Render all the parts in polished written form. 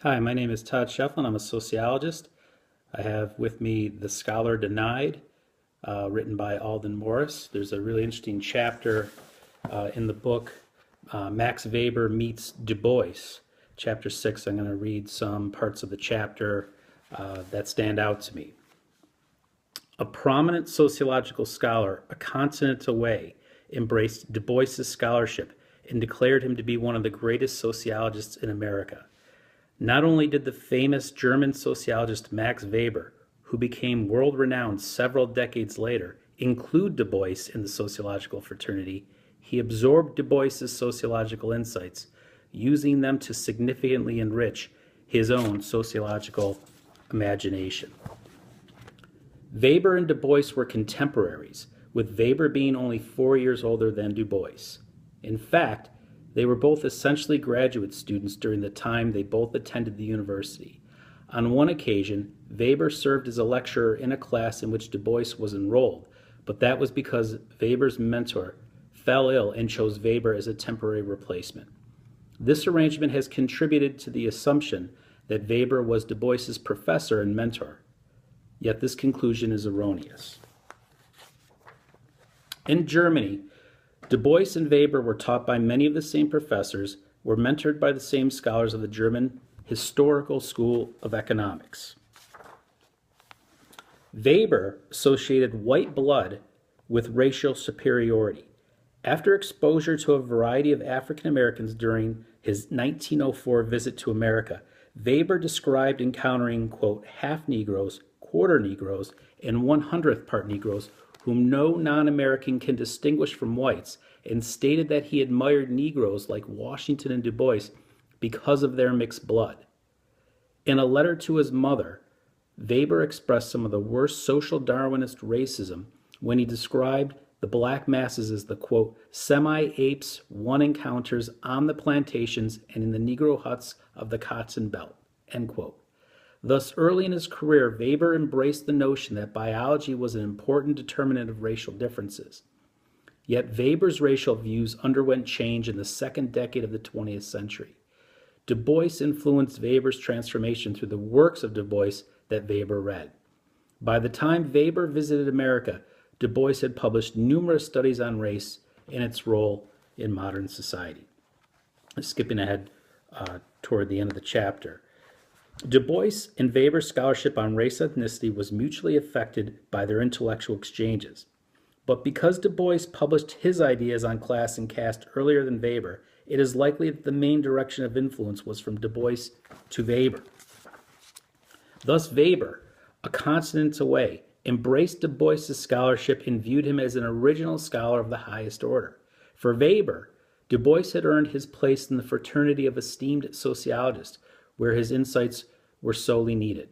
Hi, my name is Todd Shefflin. I'm a sociologist. I have with me The Scholar Denied, written by Alden Morris. There's a really interesting chapter in the book, Max Weber Meets Du Bois. Chapter 6, I'm going to read some parts of the chapter that stand out to me. A prominent sociological scholar, a continent away, embraced Du Bois's scholarship and declared him to be one of the greatest sociologists in America. Not only did the famous German sociologist Max Weber, who became world-renowned several decades later, include Du Bois in the sociological fraternity, he absorbed Du Bois's sociological insights, using them to significantly enrich his own sociological imagination. Weber and Du Bois were contemporaries, with Weber being only 4 years older than Du Bois. In fact, they were both essentially graduate students during the time they both attended the university. On one occasion, Weber served as a lecturer in a class in which Du Bois was enrolled, but that was because Weber's mentor fell ill and chose Weber as a temporary replacement. This arrangement has contributed to the assumption that Weber was Du Bois's professor and mentor. Yet this conclusion is erroneous. In Germany, Du Bois and Weber were taught by many of the same professors, were mentored by the same scholars of the German Historical School of Economics. Weber associated white blood with racial superiority. After exposure to a variety of African Americans during his 1904 visit to America, Weber described encountering, quote, half Negroes, quarter Negroes, and 100th part Negroes whom no non-American can distinguish from whites, and stated that he admired Negroes like Washington and Du Bois because of their mixed blood. In a letter to his mother, Weber expressed some of the worst social Darwinist racism when he described the black masses as the, quote, semi-apes one encounters on the plantations and in the Negro huts of the Cotton Belt, end quote. Thus, early in his career, Weber embraced the notion that biology was an important determinant of racial differences. Yet Weber's racial views underwent change in the second decade of the 20th century. Du Bois influenced Weber's transformation through the works of Du Bois that Weber read. By the time Weber visited America, Du Bois had published numerous studies on race and its role in modern society. Skipping ahead toward the end of the chapter. Du Bois and Weber's scholarship on race ethnicity was mutually affected by their intellectual exchanges. But because Du Bois published his ideas on class and caste earlier than Weber, it is likely that the main direction of influence was from Du Bois to Weber. Thus Weber, a continent away, embraced Du Bois's scholarship and viewed him as an original scholar of the highest order. For Weber, Du Bois had earned his place in the fraternity of esteemed sociologists, where his insights were sorely needed.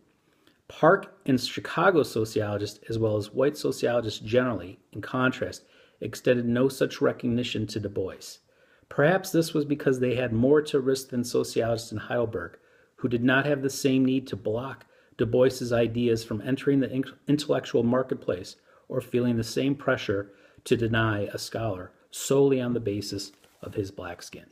Park and Chicago sociologists, as well as white sociologists generally, in contrast, extended no such recognition to Du Bois. Perhaps this was because they had more to risk than sociologists in Heidelberg, who did not have the same need to block Du Bois's ideas from entering the intellectual marketplace or feeling the same pressure to deny a scholar solely on the basis of his black skin.